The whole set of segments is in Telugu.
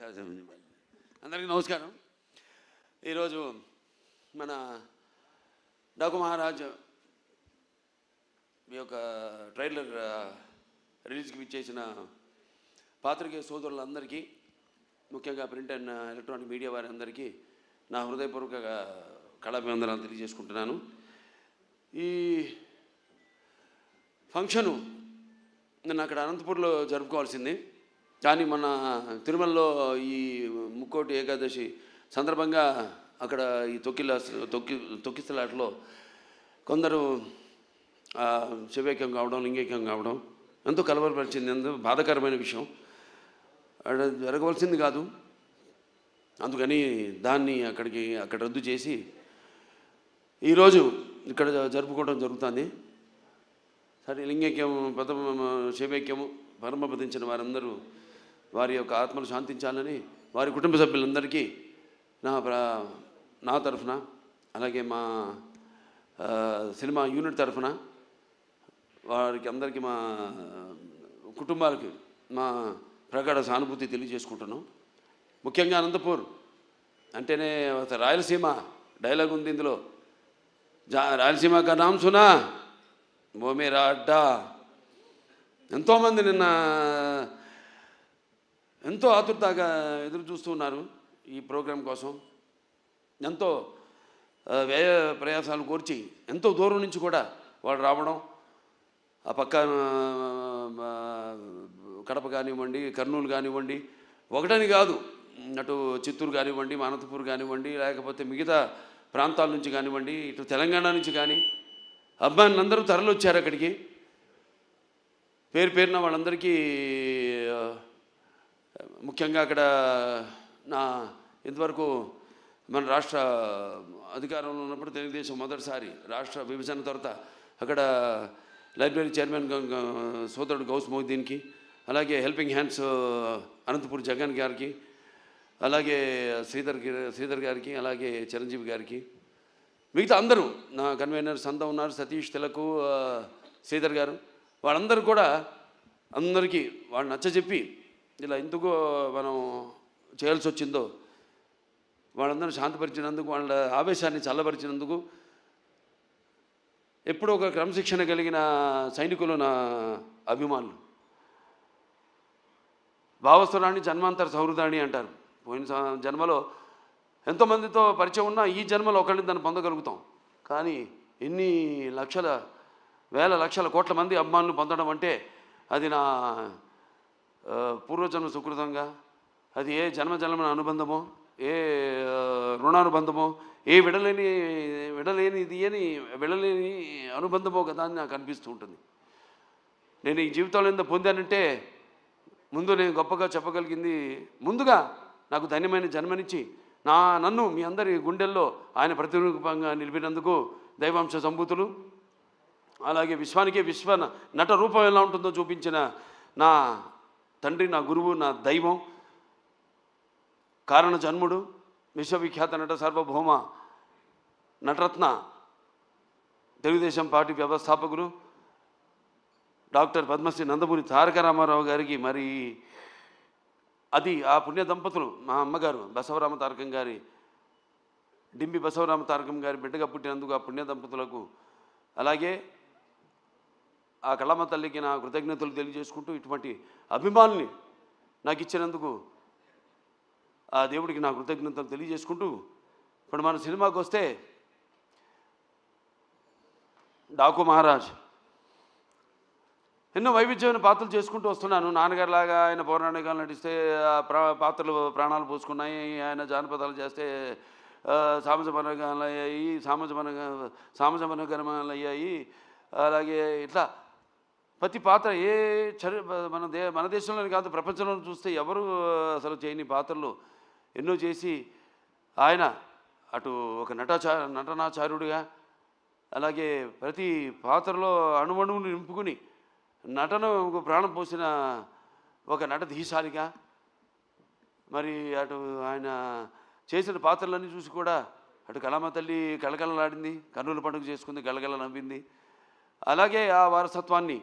అందరికీ నమస్కారం. ఈరోజు మన డాకు మహారాజ్ మీ యొక్క ట్రైలర్ రిలీజ్కి ఇచ్చేసిన పాత్రికేయ సోదరులందరికీ, ముఖ్యంగా ప్రింట్ అండ్ ఎలక్ట్రానిక్ మీడియా వారి అందరికీ నా హృదయపూర్వక కళాభివందనాలు తెలియజేసుకుంటున్నాను. ఈ ఫంక్షను నేను అక్కడ అనంతపూర్లో జరుపుకోవాల్సింది, కానీ మన తిరుమలలో ఈ ముక్కోటి ఏకాదశి సందర్భంగా అక్కడ ఈ తొక్కిసలాటలో కొందరు శివైక్యం కావడం, లింగైక్యం కావడం ఎంతో కలవరపరిచింది. ఎంతో బాధాకరమైన విషయం. జరగవలసింది కాదు. అందుకని దాన్ని అక్కడ రద్దు చేసి ఈరోజు ఇక్కడ జరుపుకోవడం జరుగుతుంది. సరే, లింగైక్యం శివైక్యము పరమపదించిన వారందరూ వారి యొక్క ఆత్మలు శాంతించాలని వారి కుటుంబ సభ్యులందరికీ నా తరఫున, అలాగే మా సినిమా యూనిట్ తరఫున వారికి అందరికీ, మా కుటుంబాలకి మా ప్రగాఢ సానుభూతి తెలియజేసుకుంటున్నాం. ముఖ్యంగా అనంతపూర్ అంటేనే రాయలసీమ డైలాగ్ ఉంది ఇందులో. రాయలసీమ కా నామ్ సునా ఓ మేరా అడ్డా. ఎంతోమంది నిన్న ఎంతో ఆతురతగా ఎదురు చూస్తూ ఉన్నారు ఈ ప్రోగ్రాం కోసం. ఎంతో వ్యయ ప్రయాసాలు కోర్చి ఎంతో దూరం నుంచి కూడా వాళ్ళు రావడం, ఆ పక్క కడప కానివ్వండి, కర్నూలు కానివ్వండి, ఒకటని కాదు, అటు చిత్తూరు కానివ్వండి, అనంతపూర్ కానివ్వండి, లేకపోతే మిగతా ప్రాంతాల నుంచి కానివ్వండి, ఇటు తెలంగాణ నుంచి కానీ అభిమానులందరూ తరలి వచ్చారు అక్కడికి. పేరున వాళ్ళందరికీ, ముఖ్యంగా అక్కడ ఇంతవరకు మన రాష్ట్ర అధికారంలో ఉన్నప్పుడు తెలుగుదేశం మొదటిసారి రాష్ట్ర విభజన తర్వాత అక్కడ లైబ్రరీ చైర్మన్ సోదరుడు గౌస్ మొహిద్దీన్కి, అలాగే హెల్పింగ్ హ్యాండ్స్ అనంతపూర్ జగన్ గారికి, అలాగే శ్రీధర్ గారికి, అలాగే చిరంజీవి గారికి, మిగతా అందరూ నా కన్వీనర్స్ అంతా ఉన్నారు, సతీష్ తిలకు, శ్రీధర్ గారు, వాళ్ళందరూ కూడా అందరికీ వాళ్ళు నచ్చజెప్పి ఇలా ఎందుకు మనం చేయాల్సి వచ్చిందో వాళ్ళందరూ శాంతపరిచినందుకు, వాళ్ళ ఆవేశాన్ని చల్లబరిచినందుకు, ఎప్పుడూ ఒక క్రమశిక్షణ కలిగిన సైనికులు నా అభిమానులు. భావస్థురాణి జన్మాంతర సౌహృదాణి అంటారు. పోయిన జన్మలో ఎంతోమందితో పరిచయం ఉన్నా ఈ జన్మలో ఒకళ్ళని దాన్ని పొందగలుగుతాం. కానీ ఎన్ని లక్షల, వేల లక్షల కోట్ల మంది అభిమానులు పొందడం అంటే అది నా పూర్వజన్మ సుకృతంగా, అది ఏ జన్మజన్మ అనుబంధమో, ఏ రుణానుబంధమో, ఏ విడలేని అనుబంధమో కదా అని నాకు అనిపిస్తూ ఉంటుంది. నేను ఈ జీవితంలో ఎంత పొందానంటే, ముందు నేను గొప్పగా చెప్పగలిగింది, ముందుగా నాకు ధన్యమైన జన్మనిచ్చి నన్ను మీ అందరి గుండెల్లో ఆయన ప్రతిరూపంగా నిలిపినందుకు దైవాంశ సంభూతులు, అలాగే విశ్వానికే విశ్వ నట రూపం ఎలా ఉంటుందో చూపించిన నా తండ్రి, నా గురువు, నా దైవం, కారణ జన్ముడు, విశ్వవిఖ్యాత నట సార్వభౌమ నటరత్న, తెలుగుదేశం పార్టీ వ్యవస్థాపకులు డాక్టర్ పద్మశ్రీ నందమూరి తారక రామారావు గారికి, మరి అది ఆ పుణ్య దంపతులు, మా అమ్మగారు బసవరామ తారకం గారి, డింబి బసవరామ తారకం గారి బిడ్డగా పుట్టినందుకు ఆ పుణ్య దంపతులకు, అలాగే ఆ కళమ్మ తల్లికి నా కృతజ్ఞతలు తెలియజేసుకుంటూ, ఇటువంటి అభిమానుల్ని నాకు ఇచ్చినందుకు ఆ దేవుడికి నా కృతజ్ఞతలు తెలియజేసుకుంటూ, ఇప్పుడు మన సినిమాకి వస్తే డాకు మహారాజ్ ఎన్నో వైవిధ్యమైన పాత్రలు చేసుకుంటూ వస్తున్నాను. నాన్నగారిలాగా ఆయన పౌరాణికాలు నటిస్తే పాత్రలు ప్రాణాలు పోసుకున్నాయి, ఆయన జానపదాలు చేస్తే సామజమనగరమాలు అయ్యాయి. అలాగే ఇట్లా ప్రతి పాత్ర మన దేశంలోనే కాదు, ప్రపంచంలో చూస్తే ఎవరు అసలు చేయని పాత్రలు ఎన్నో చేసి ఆయన అటు ఒక నటనాచార్యుడిగా, అలాగే ప్రతి పాత్రలో అణువణువుని నింపుకుని నటనకు ప్రాణం పోసిన ఒక నటధీశాలిగా, మరి అటు ఆయన చేసిన పాత్రలన్నీ చూసి కూడా అటు కళమ్మ తల్లి కళకళలాడింది, కర్నూలు పండుగ చేసుకుంది, గలగల నవ్వింది. అలాగే ఆ వారసత్వాన్ని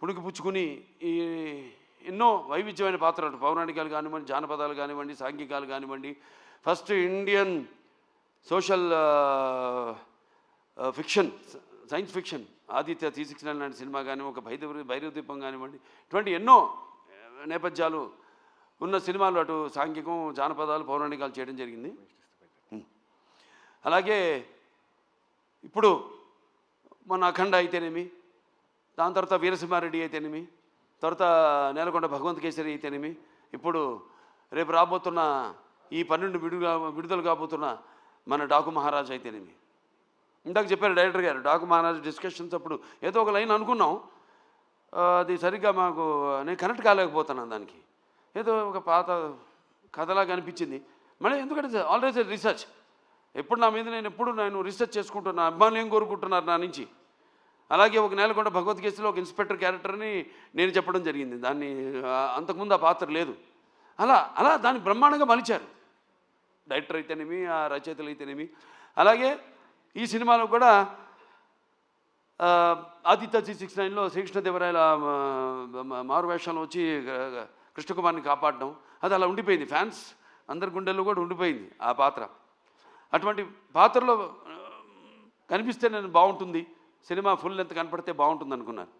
పుణికిపుచ్చుకుని ఎన్నో వైవిధ్యమైన పాత్రలు, పౌరాణికాలు కానివ్వండి, జానపదాలు కానివ్వండి, సాంఘికాలు కానివ్వండి, first Indian social fiction, science fiction Aditya 369 లాంటి సినిమా కానీ, ఒక భైరవ దీపం కానివ్వండి, ఇటువంటి ఎన్నో నేపథ్యాలు ఉన్న సినిమాలు, అటు సాంఘికం, జానపదాలు, పౌరాణికాలు చేయడం జరిగింది. అలాగే ఇప్పుడు మన అఖండ అయితేనేమి, దాని తర్వాత వీరసింహారెడ్డి అయితేనేమి, తర్వాత నేలకొండ భగవంత్ కేసరి అయితేనేమి, ఇప్పుడు రేపు రాబోతున్న ఈ 12 విడుదల కాబోతున్న మన డాకు మహారాజ్ అయితేనేమి. ఇందాక చెప్పారు డైరెక్టర్ గారు, డాకు మహారాజ్ డిస్కషన్స్ అప్పుడు ఏదో ఒక లైన్ అనుకున్నాం, అది సరిగ్గా మాకు నేను కనెక్ట్ కాలేకపోతున్నాను. దానికి ఏదో ఒక పాత కథలాగా అనిపించింది. మళ్ళీ ఎందుకంటే ఆల్వేస్ రీసెర్చ్, ఎప్పుడు నా మీద నేను రీసెర్చ్ చేసుకుంటున్నా, అభిమానులు ఏం కోరుకుంటున్నారు నా నుంచి. అలాగే ఒక నేలకొండ భగవత్ కేసులో ఒక ఇన్స్పెక్టర్ క్యారెక్టర్ని నేను చెప్పడం జరిగింది. దాన్ని అంతకుముందు ఆ పాత్ర లేదు. అలా దాన్ని బ్రహ్మాండంగా మలిచారు డైరెక్టర్ అయితేనేమి, ఆ రచయితలు అయితేనేమి. అలాగే ఈ సినిమాలో కూడా ఆదిత్య 369లో శ్రీకృష్ణదేవరాయల మారువేషంలో వచ్చి కృష్ణకుమార్ని కాపాడడం, అది అలా ఉండిపోయింది. ఫ్యాన్స్ అందరి గుండెల్లో కూడా ఉండిపోయింది ఆ పాత్ర. అటువంటి పాత్రలో కనిపిస్తే నేను బాగుంటుంది, సినిమా ఫుల్ లెంత్ కనపడితే బాగుంటుంది అనుకున్నారు.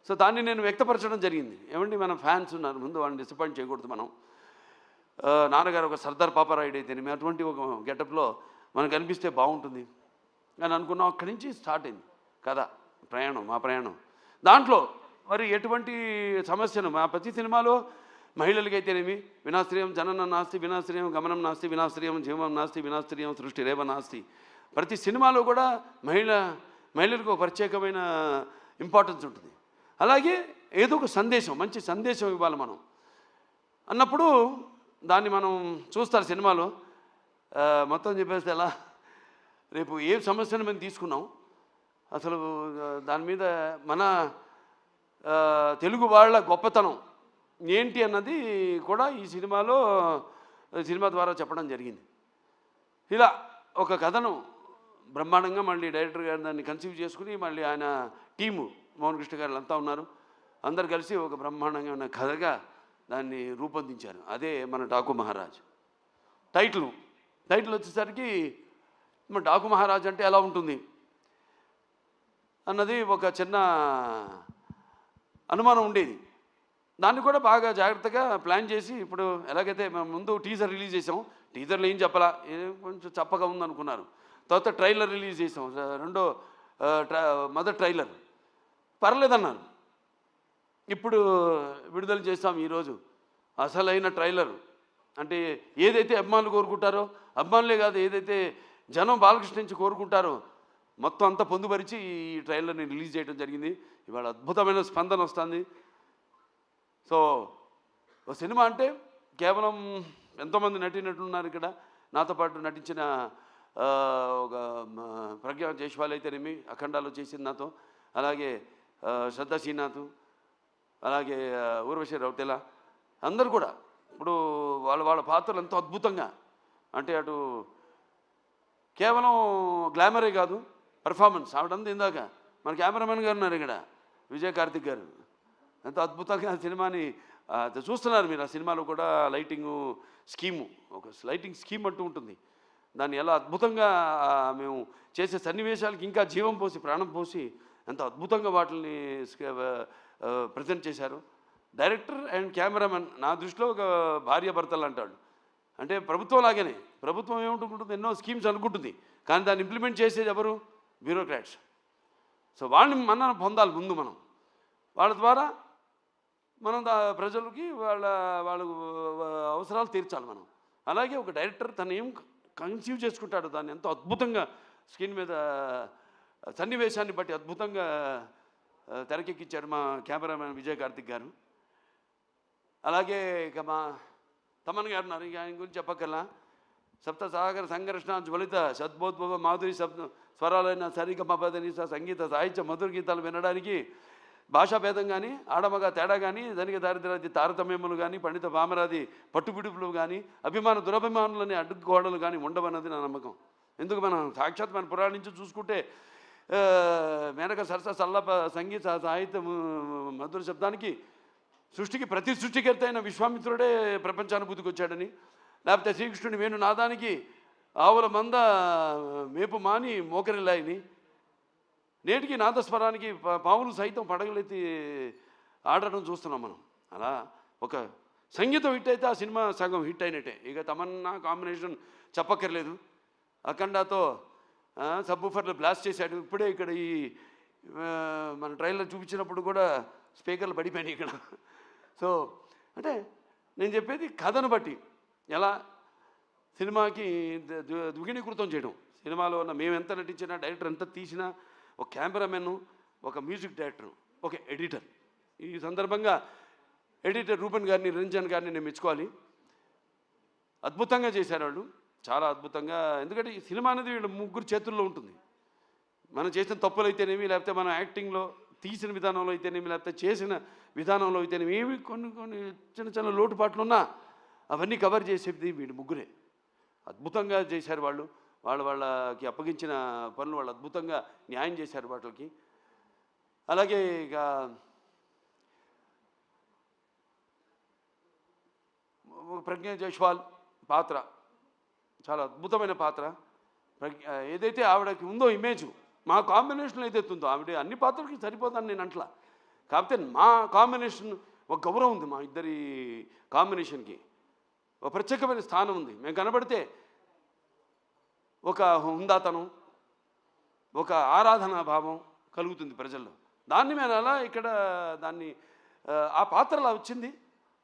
సో దాన్ని నేను వ్యక్తపరచడం జరిగింది. ఏమండి, మన ఫ్యాన్స్ ఉన్నారు, ముందు వాళ్ళని డిసప్పాయింట్ చేయకూడదు మనం. నాన్నగారు ఒక సర్దార్ పాపారాయుడు అయితేనేమి, అటువంటి ఒక గెటప్లో మనకు కనిపిస్తే బాగుంటుంది అని అనుకున్నాం. అక్కడి నుంచి స్టార్ట్ అయింది కథ, మా ప్రయాణం. దాంట్లో మరి ఎటువంటి సమస్యను మా ప్రతి సినిమాలో మహిళలకైతేనేమి, వినాశ్రయం జననం నాస్తి, వినాశ్రయం గమనం నాస్తి, వినాశ్రయం జీవం నాస్తి, వినాశ్రయం సృష్టి రేవ నాస్తి. ప్రతి సినిమాలో కూడా మహిళలకు ఒక ప్రత్యేకమైన ఇంపార్టెన్స్ ఉంటుంది. అలాగే ఏదో ఒక సందేశం, మంచి సందేశం ఇవ్వాలి మనం అన్నప్పుడు దాన్ని మనం చూస్తారు సినిమాలో. మొత్తం చెప్పేస్తే ఎలా, రేపు ఏ సమస్యను మేము తీసుకున్నాం, అసలు దాని మీద మన తెలుగు వాళ్ళ గొప్పతనం ఏంటి అన్నది కూడా ఈ సినిమా ద్వారా చెప్పడం జరిగింది. ఇలా ఒక కథను బ్రహ్మాండంగా మళ్ళీ డైరెక్టర్ గారు దాన్ని కన్సీవ్ చేసుకుని, మళ్ళీ ఆయన టీము మోహన్ కృష్ణ గారు అంతా ఉన్నారు, అందరు కలిసి ఒక బ్రహ్మాండంగా ఉన్న కథగా దాన్ని రూపొందించారు. అదే మన డాకు మహారాజ్. టైటిల్ వచ్చేసరికి మన డాకు మహారాజ్ అంటే ఎలా ఉంటుంది అన్నది ఒక చిన్న అనుమానం ఉండేది. దాన్ని కూడా బాగా జాగ్రత్తగా ప్లాన్ చేసి, ఇప్పుడు ఎలాగైతే మేము ముందు టీజర్ రిలీజ్ చేసాం, టీజర్లో ఏం చెప్పాలా, కొంచెం చప్పగా ఉందనుకున్నారు. తర్వాత ట్రైలర్ రిలీజ్ చేసాం, మొదటి ట్రైలర్ పర్లేదన్నారు. ఇప్పుడు విడుదల చేస్తాం ఈరోజు అసలైన ట్రైలర్. అంటే ఏదైతే అభిమానులు కోరుకుంటారో, అభిమానులే కాదు, ఏదైతే జనం బాలకృష్ణ నుంచి కోరుకుంటారో మొత్తం అంతా పొందుపరిచి ఈ ట్రైలర్ని రిలీజ్ చేయడం జరిగింది. ఇవాళ అద్భుతమైన స్పందన వస్తుంది. సో ఒక సినిమా అంటే కేవలం ఎంతోమంది నటీనటులున్నారు ఇక్కడ. నాతో పాటు నటించిన ఒక ప్రజ్ఞా జైస్వాల్ అయితేనేమి, అఖండాలో చేసింది నాతో, అలాగే శ్రద్ధా శ్రీనాథ్, అలాగే ఊర్వశి రౌతెల, అందరు కూడా ఇప్పుడు వాళ్ళ పాత్రలు ఎంతో అద్భుతంగా, అంటే అటు కేవలం గ్లామరే కాదు, పెర్ఫార్మెన్స్. ఆవిడంతా ఇందాక మన కెమెరామెన్ గారు ఉన్నారు ఇక్కడ, విజయ్ కార్తిక్ గారు, ఎంతో అద్భుతంగా సినిమాని చూస్తున్నారు మీరు. ఆ సినిమాలో కూడా లైటింగు స్కీము, ఒక లైటింగ్ స్కీమ్ అంటూ ఉంటుంది. దాన్ని ఎలా అద్భుతంగా మేము చేసే సన్నివేశాలకి ఇంకా జీవం పోసి, ప్రాణం పోసి ఎంతో అద్భుతంగా వాటిని ప్రజెంట్ చేశారు. డైరెక్టర్ అండ్ కెమెరామెన్ నా దృష్టిలో ఒక భార్యాభర్తలు అంటాడు. అంటే ప్రభుత్వం లాగానే, ప్రభుత్వం ఏముంటుంది, ఎన్నో స్కీమ్స్ అనుకుంటుంది, కానీ దాన్ని ఇంప్లిమెంట్ చేసేది ఎవరు? బ్యూరోక్రాట్స్. సో వాళ్ళని మనం పొందాలి ముందు, మనం వాళ్ళ ద్వారా మనం ప్రజలకి వాళ్ళ అవసరాలు తీర్చాలి మనం. అలాగే ఒక డైరెక్టర్ తను ఏం కన్సీవ్ చేసుకుంటాడు, దాన్ని ఎంతో అద్భుతంగా స్క్రీన్ మీద సన్నివేశాన్ని బట్టి అద్భుతంగా తెరకెక్కించాడు మా కెమెరామెన్ విజయ్ కార్తిక్ గారు. అలాగే ఇక మా తమన్ గారు ఉన్నారు, ఇక ఆయన గురించి చెప్పక్కర్లా. సప్త సాగర సంఘర్షణ జ్వలిత సద్బోద్భవ మాధురి స్వరాలైన సరిగమపదని సంగీత సాహిత్య మధుర గీతాలు వినడానికి భాషాభేదం కానీ, ఆడమగ తేడా కానీ, ధనిక దారిద్ర్యాది తారతమ్యములు కానీ, పండిత పామరాది పట్టుబిడుపులు కానీ, అభిమాన దురభిమానులని అడ్డుకోవడాలు కానీ ఉండవన్నది నా నమ్మకం. ఎందుకు మనం సాక్షాత్ మన పురాణం నుంచి చూసుకుంటే మేనక సరస సల్లప సంగీత సాహిత్య మధుర శబ్దానికి సృష్టికి ప్రతి సృష్టికర్త అయిన విశ్వామిత్రుడే ప్రపంచానుభూతికి వచ్చాడని, లేకపోతే శ్రీకృష్ణుని వేణు నాదానికి ఆవుల మంద మేపు మాని మోకరిల్లాయని, నేటికి నాదస్వరానికి పాములు సైతం పడగలెత్తి ఆడటం చూస్తున్నాం మనం. అలా ఒక సంగీతం హిట్ అయితే ఆ సినిమా సగం హిట్ అయినట్టే. ఇక తమన్నా కాంబినేషన్ చెప్పక్కర్లేదు. అఖండాతో సబ్బూఫర్లు బ్లాస్ట్ చేశాడు. ఇప్పుడే ఇక్కడ ఈ మన ట్రైలర్ చూపించినప్పుడు కూడా స్పీకర్లు పడిపోయినాయి ఇక్కడ. సో అంటే నేను చెప్పేది కథను బట్టి ఎలా సినిమాకి ద్విగుణీకృతం చేయడం. సినిమాలో ఉన్న మేము ఎంత నటించినా, డైరెక్టర్ ఎంత తీసినా, ఒక కెమెరామెన్, ఒక మ్యూజిక్ డైరెక్టర్, ఒక ఎడిటర్. ఈ సందర్భంగా ఎడిటర్ రూపన్ గారిని, రంజన్ గారిని నేను మెచ్చుకోవాలి. అద్భుతంగా చేశారు వాళ్ళు, చాలా అద్భుతంగా. ఎందుకంటే ఈ సినిమా అనేది వీళ్ళ ముగ్గురు చేతుల్లో ఉంటుంది. మనం చేసిన తప్పులు అయితేనేమి, లేకపోతే మన యాక్టింగ్లో తీసిన విధానంలో అయితేనేమి, లేకపోతే చేసిన విధానంలో అయితేనేమి, ఏమి కొన్ని కొన్ని చిన్న చిన్న లోటుపాట్లు ఉన్నా అవన్నీ కవర్ చేసేది వీళ్ళు ముగ్గురే. అద్భుతంగా చేశారు వాళ్ళు. వాళ్ళకి అప్పగించిన పనులు వాళ్ళు అద్భుతంగా న్యాయం చేశారు వాటికి. అలాగే ఇక ప్రజ్ఞ జైస్వాల్ పాత్ర చాలా అద్భుతమైన పాత్ర. ఏదైతే ఆవిడకి ఉందో ఇమేజ్, మా కాంబినేషన్లో ఏదైతే ఉందో, ఆవిడ అన్ని పాత్రలకి సరిపోతాను నేను అంటలా. కాకపోతే మా కాంబినేషన్ ఒక గౌరవం ఉంది, మా ఇద్దరి కాంబినేషన్కి ఒక ప్రత్యేకమైన స్థానం ఉంది. మేము కనబడితే ఒక హుందాతనం, ఒక ఆరాధనా భావం కలుగుతుంది ప్రజల్లో. దాన్ని మేము అలా ఇక్కడ దాన్ని ఆ పాత్ర అలా వచ్చింది.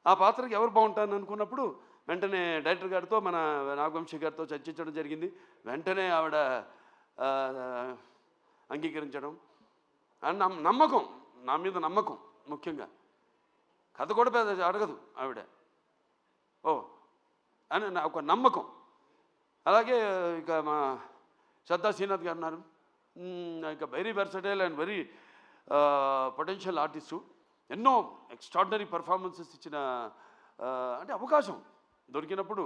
ఆ పాత్రకి ఎవరు బాగుంటారని అనుకున్నప్పుడు వెంటనే డైరెక్టర్ గారితో, మన నాగవంశీ గారితో చర్చించడం జరిగింది. వెంటనే ఆవిడ అంగీకరించడం, నమ్మకం, నా మీద నమ్మకం. ముఖ్యంగా కథ కూడా పెద్ద అడగదు ఆవిడ, ఓ అని ఒక నమ్మకం. అలాగే ఇక మా శ్రద్ధా శ్రీనాథ్ గారు ఉన్నారు. ఇక very versatile and very potential artist. ఎన్నో ఎక్స్ట్రాడినరీ పర్ఫార్మెన్సెస్ ఇచ్చిన, అంటే అవకాశం దొరికినప్పుడు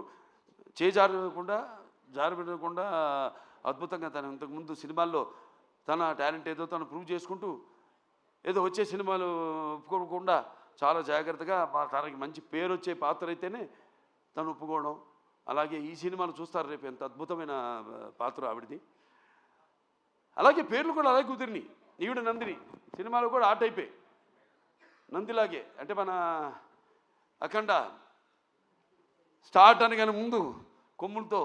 జారబెట్టకుండా అద్భుతంగా తను ఇంతకుముందు సినిమాల్లో తన టాలెంట్ ఏదో తను ప్రూవ్ చేసుకుంటూ, ఏదో వచ్చే సినిమాలు ఒప్పుకోకుండా చాలా జాగ్రత్తగా తనకి మంచి పేరు వచ్చే పాత్ర అయితేనే తను ఒప్పుకోవడం. అలాగే ఈ సినిమాలు చూస్తారు రేపు, ఎంత అద్భుతమైన పాత్ర ఆవిడది. అలాగే పేర్లు కూడా అలాగే కుదిరినాయి. ఈవిడ నందిని సినిమాలో కూడా ఆ టైపే, నందిలాగే. అంటే మన అఖండ స్టార్ట్ అనగానే ముందు కొమ్ములతో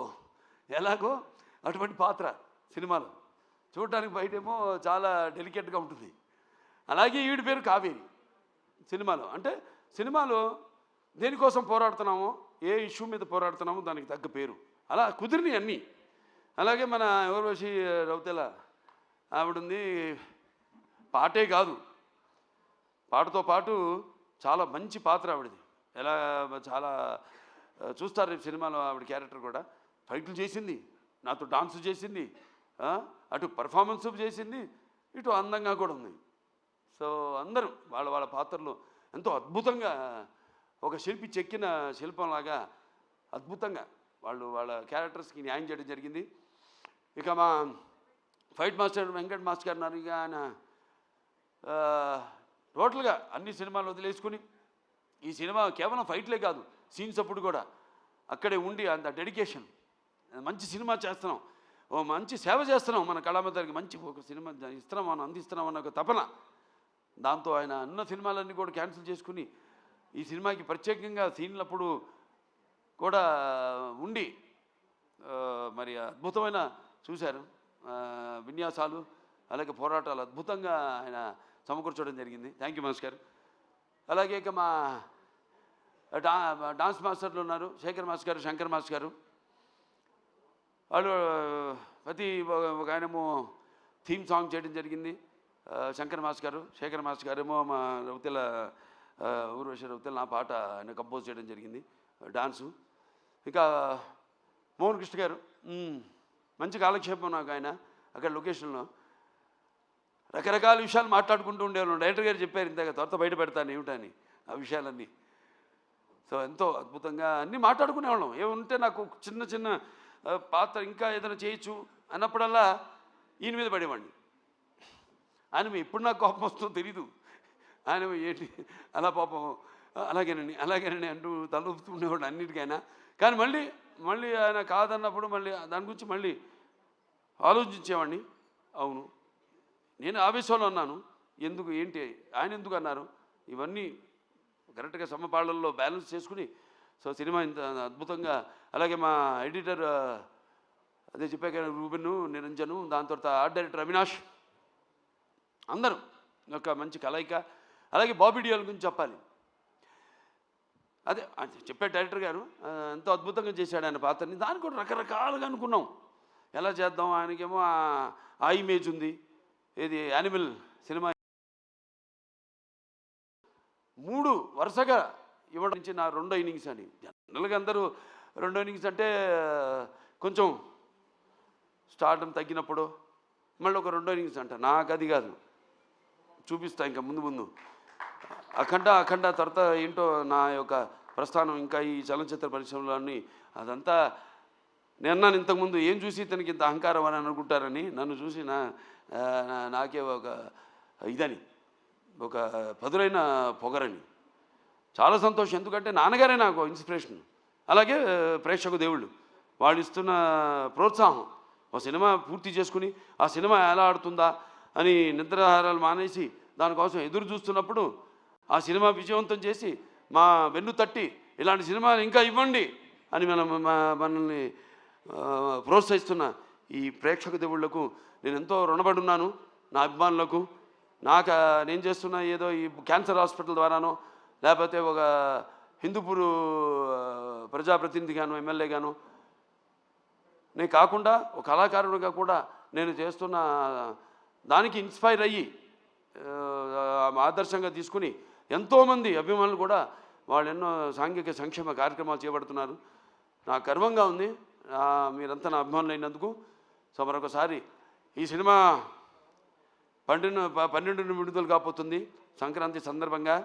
ఎలాగో అటువంటి పాత్ర సినిమాలో చూడటానికి బయటేమో చాలా డెలికేట్గా ఉంటుంది. అలాగే ఈవిడ పేరు కావేరి సినిమాలో. అంటే సినిమాలో దేనికోసం పోరాడుతున్నామో, ఏ ఇష్యూ మీద పోరాడుతున్నామో దానికి తగ్గ పేరు అలా కుదిరినాయి అన్నీ. అలాగే మన ఊర్వశి రౌతెల ఆవిడుంది. పాటే కాదు, పాటతో పాటు చాలా మంచి పాత్ర ఆవిడది. ఎలా చాలా చూస్తారు రేపు సినిమాలో ఆవిడ క్యారెక్టర్ కూడా. ఫైట్లు చేసింది, నాతో డాన్స్ చేసింది, అటు పర్ఫార్మెన్స్ చేసింది, ఇటు అందంగా కూడా ఉంది. సో అందరూ వాళ్ళ పాత్రలు ఎంతో అద్భుతంగా, ఒక శిల్పి చెక్కిన శిల్పంలాగా అద్భుతంగా వాళ్ళ క్యారెక్టర్స్కి న్యాయం చేయడం జరిగింది. ఇక మా ఫైట్ మాస్టర్ వెంకట్ మాస్టర్ గారు ఉన్నారు. ఇక ఆయన టోటల్గా అన్ని సినిమాలు వదిలేసుకుని ఈ సినిమా కేవలం ఫైట్లే కాదు, సీన్స్ అప్పుడు కూడా అక్కడే ఉండి అంత డెడికేషన్, మంచి సినిమా చేస్తున్నాం, ఓ మంచి సేవ చేస్తున్నాం, మన కళామందరికి మంచి ఒక సినిమా ఇస్తున్నాం, మనం అందిస్తున్నాం అన్న ఒక తపన. దాంతో ఆయన అన్న సినిమాలన్నీ కూడా క్యాన్సిల్ చేసుకుని ఈ సినిమాకి ప్రత్యేకంగా సీన్లప్పుడు కూడా ఉండి మరి అద్భుతమైన చూశారు విన్యాసాలు, అలాగే పోరాటాలు అద్భుతంగా ఆయన సమకూర్చడం జరిగింది. థ్యాంక్ యూ మనస్ గారు. అలాగే ఇక మా డాన్స్ మాస్టర్లు ఉన్నారు, శేఖర్ మాస్టర్ గారు, శంకర్ మాస్టర్ గారు. వాళ్ళు ప్రతి ఒక ఆయనేమో థీమ్ సాంగ్ చేయడం జరిగింది, శంకర్ మాస్టర్ గారు. శేఖర్ మాస్టర్ గారేమో మా రౌతెల ఊర్వశి రౌతెల నా పాట ఆయన కంపోజ్ చేయడం జరిగింది, డాన్సు. ఇంకా మోహన్ కృష్ణ గారు మంచి కాలక్షేపం నాకు. ఆయన అక్కడ లొకేషన్లో రకరకాల విషయాలు మాట్లాడుకుంటూ ఉండేవాళ్ళం. డైరెక్టర్ గారు చెప్పారు ఇంతగా, త్వరత బయట పెడతాను ఏమిటని ఆ విషయాలన్నీ. సో ఎంతో అద్భుతంగా అన్నీ మాట్లాడుకునేవాళ్ళం. ఏముంటే నాకు చిన్న చిన్న పాత్ర ఇంకా ఏదైనా చేయొచ్చు అన్నప్పుడల్లా ఈయన మీద పడేవాడిని. ఆయన ఎప్పుడు నాకు కోపం వస్తుందో తెలీదు. ఆయన ఏంటి అలా పాపం అలాగేనండి అలాగేనండి అంటూ తలూపుతుండేవాడు అన్నిటికైనా. కానీ మళ్ళీ మళ్ళీ ఆయన కాదన్నప్పుడు మళ్ళీ దాని గురించి మళ్ళీ ఆలోచించేవాడిని. అవును, నేను ఆవేశంలో అన్నాను. ఎందుకు ఏంటి ఆయన ఎందుకు అన్నారు, ఇవన్నీ కరెక్ట్గా సమపాళ్ళల్లో బ్యాలెన్స్ చేసుకుని సో సినిమా ఇంత అద్భుతంగా. అలాగే మా ఎడిటర్ అదే చెప్పాక రూబెను, నిరంజను, దాని తర్వాత ఆర్ట్ డైరెక్టర్ అవినాష్, అందరూ ఒక మంచి కలయిక. అలాగే బాబీ డియోల్ గురించి చెప్పాలి. అదే చెప్పే డైరెక్టర్ గారు ఎంతో అద్భుతంగా చేశాడు ఆయన పాత్రని. దాన్ని కూడా రకరకాలుగా అనుకున్నాం ఎలా చేద్దాం. ఆయనకేమో ఆ ఇమేజ్ ఉంది, ఏది యానిమల్ సినిమా 3 వరుసగా ఇవ్వడం నుంచి నా రెండో ఇన్నింగ్స్ అని. జనరల్గా అందరూ రెండో ఇన్నింగ్స్ అంటే కొంచెం స్టార్డం తగ్గినప్పుడు మళ్ళీ ఒక రెండో ఇన్నింగ్స్ అంట. నాకు అది కాదు, చూపిస్తా ఇంకా ముందు ముందు. అఖండ తర్వాత ఏంటో నా యొక్క ప్రస్థానం ఇంకా ఈ చలనచిత్ర పరిశ్రమలోని అదంతా. నేను ఇంతకుముందు ఏం చూసి ఇతనికి ఇంత అహంకారం అని అనుకుంటారని, నన్ను చూసి నాకే ఒక ఇదని, ఒక పదులైన పొగరని. చాలా సంతోషం, ఎందుకంటే నాన్నగారే నాకు ఇన్స్పిరేషన్. అలాగే ప్రేక్షక దేవుళ్ళు వాళ్ళు ఇస్తున్న ప్రోత్సాహం. ఒక సినిమా పూర్తి చేసుకుని ఆ సినిమా ఎలా ఆడుతుందా అని నిద్రాహారాలు మానేసి దానికోసం ఎదురు చూస్తున్నప్పుడు ఆ సినిమా విజయవంతం చేసి మా వెన్ను తట్టి ఇలాంటి సినిమాలు ఇంకా ఇవ్వండి అని మనల్ని ప్రోత్సహిస్తున్న ఈ ప్రేక్షక దేవుళ్లకు నేను ఎంతో రుణపడి ఉన్నాను. నా అభిమానులకు, నేను చేస్తున్న ఏదో ఈ క్యాన్సర్ హాస్పిటల్ ద్వారానో లేకపోతే ఒక హిందూపూర్ ప్రజాప్రతినిధిగాను ఎమ్మెల్యేగాను నేను కాకుండా ఒక కళాకారుడిగా కూడా నేను చేస్తున్న దానికి ఇన్స్పైర్ అయ్యి ఆదర్శంగా తీసుకుని ఎంతోమంది అభిమానులు కూడా వాళ్ళు ఎన్నో సాంఘిక సంక్షేమ కార్యక్రమాలు చేపడుతున్నారు. నాకు గర్వంగా ఉంది మీరంతా నా అభిమానులు అయినందుకు. సో మరొకసారి ఈ సినిమా 12 విడుదల కాబోతుంది సంక్రాంతి సందర్భంగా.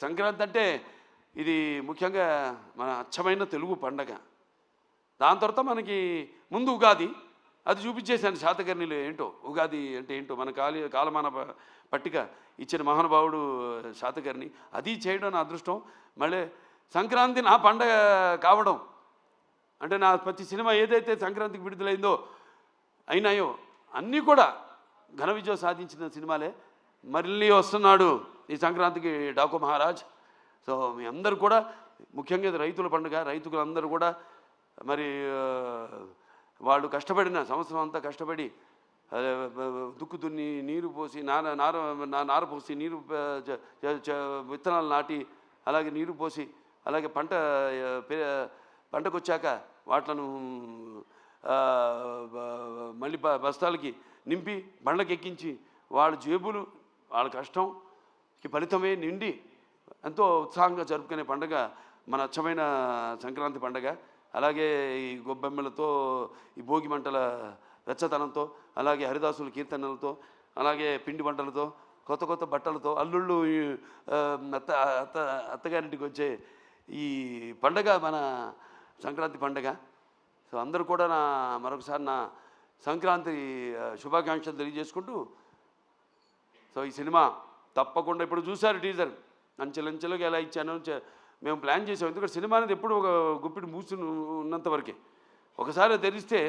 సంక్రాంతి అంటే ఇది ముఖ్యంగా మన అచ్చమైన తెలుగు పండగ. దాని తర్వాత మనకి ముందు ఉగాది, అది చూపించేశాను శాతకర్ణిలో ఏంటో ఉగాది అంటే ఏంటో మన కాలమాన పట్టిక ఇచ్చిన మహానుభావుడు శాతకర్ణి. అది చేయడం నా అదృష్టం. మళ్ళీ సంక్రాంతి నా పండగ కావడం అంటే నా ప్రతి సినిమా ఏదైతే సంక్రాంతికి విడుదలైందో అయినాయో అన్నీ కూడా ఘన విజయం సాధించిన సినిమాలే. మళ్ళీ వస్తున్నాడు ఈ సంక్రాంతికి డాకు మహారాజ్. సో మీ అందరూ కూడా, ముఖ్యంగా ఇది రైతుల పండుగ, రైతులందరూ కూడా మరి వాళ్ళు కష్టపడిన సంవత్సరం అంతా కష్టపడి దుక్కు దున్ని నీరు పోసి నార పోసి నీరు విత్తనాలు నాటి అలాగే నీరు పోసి అలాగే పంటకు వచ్చాక వాటిలను మళ్ళీ బస్తాలకి నింపి బండ్లకి ఎక్కించి వాళ్ళ జేబులు వాళ్ళ కష్టంకి ఫలితమే నిండి ఎంతో ఉత్సాహంగా జరుపుకునే పండుగ మన అచ్చమైన సంక్రాంతి పండుగ. అలాగే ఈ గొబ్బెమ్మలతో, ఈ భోగి మంటల వెచ్చతనంతో, అలాగే హరిదాసుల కీర్తనలతో, అలాగే పిండి వంటలతో, కొత్త కొత్త బట్టలతో, అల్లుళ్ళు అత్తగారింటికి వచ్చే ఈ పండగ మన సంక్రాంతి పండగ. సో అందరూ కూడా మరొకసారి నా సంక్రాంతి శుభాకాంక్షలు తెలియజేసుకుంటూ, సో ఈ సినిమా తప్పకుండా ఇప్పుడు చూశారు టీజర్, అంచెలంచెలుగా ఎలా ఇచ్చాను మేము ప్లాన్ చేసాం. ఎందుకంటే సినిమా అనేది ఎప్పుడు ఒక గుప్పిడి మూసి ఉన్నంత వరకే, ఒకసారి తెరిస్తే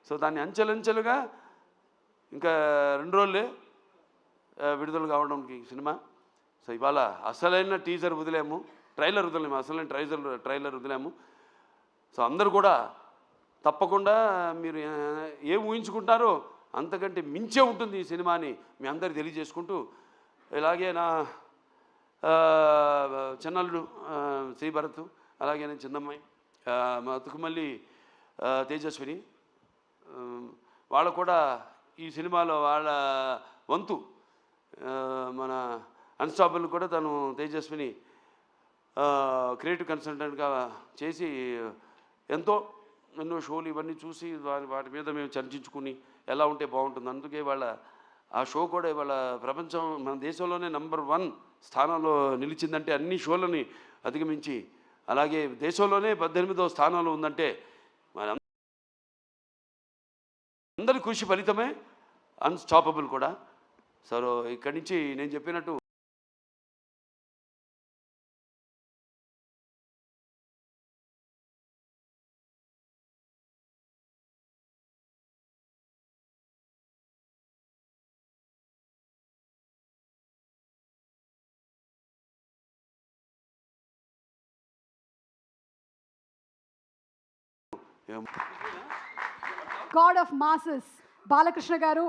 సో దాన్ని అంచెలంచెలుగా ఇంకా 2 రోజులే విడుదల కావడానికి సినిమా. సో ఇవాళ అసలైన టీజర్ వదిలేము, ట్రైలర్ వదిలేము, అసలైన ట్రైలర్ వదిలేము. సో అందరూ కూడా తప్పకుండా మీరు ఏం ఊహించుకుంటారో అంతకంటే మించే ఉంటుంది ఈ సినిమాని మీ అందరికి తెలియజేసుకుంటూ, ఇలాగే నా చిన్నల్లుడు శ్రీభరత్, అలాగే నేను చిన్నమ్మాయి మా తుకుమల్లి తేజస్విని, వాళ్ళు కూడా ఈ సినిమాలో వాళ్ళ వంతు మన అన్స్టాపబుల్ కూడా తను తేజస్విని క్రియేటివ్ కన్సల్టెంట్గా చేసి ఎన్నో షోలు ఇవన్నీ చూసి వాటి మీద మేము చర్చించుకుని ఎలా ఉంటే బాగుంటుంది. అందుకే వాళ్ళ ఆ షో కూడా ఇవాళ ప్రపంచం మన దేశంలోనే నంబర్ 1 స్థానంలో నిలిచిందంటే, అన్ని షోలని అధిగమించి, అలాగే దేశంలోనే 18వ స్థానంలో ఉందంటే మన అందరి కృషి ఫలితమే అన్స్టాపబుల్ కూడా. సో ఇక్కడి నుంచి నేను చెప్పినట్టు గాడ్ ఆఫ్ మాసెస్ బాలకృష్ణ గారు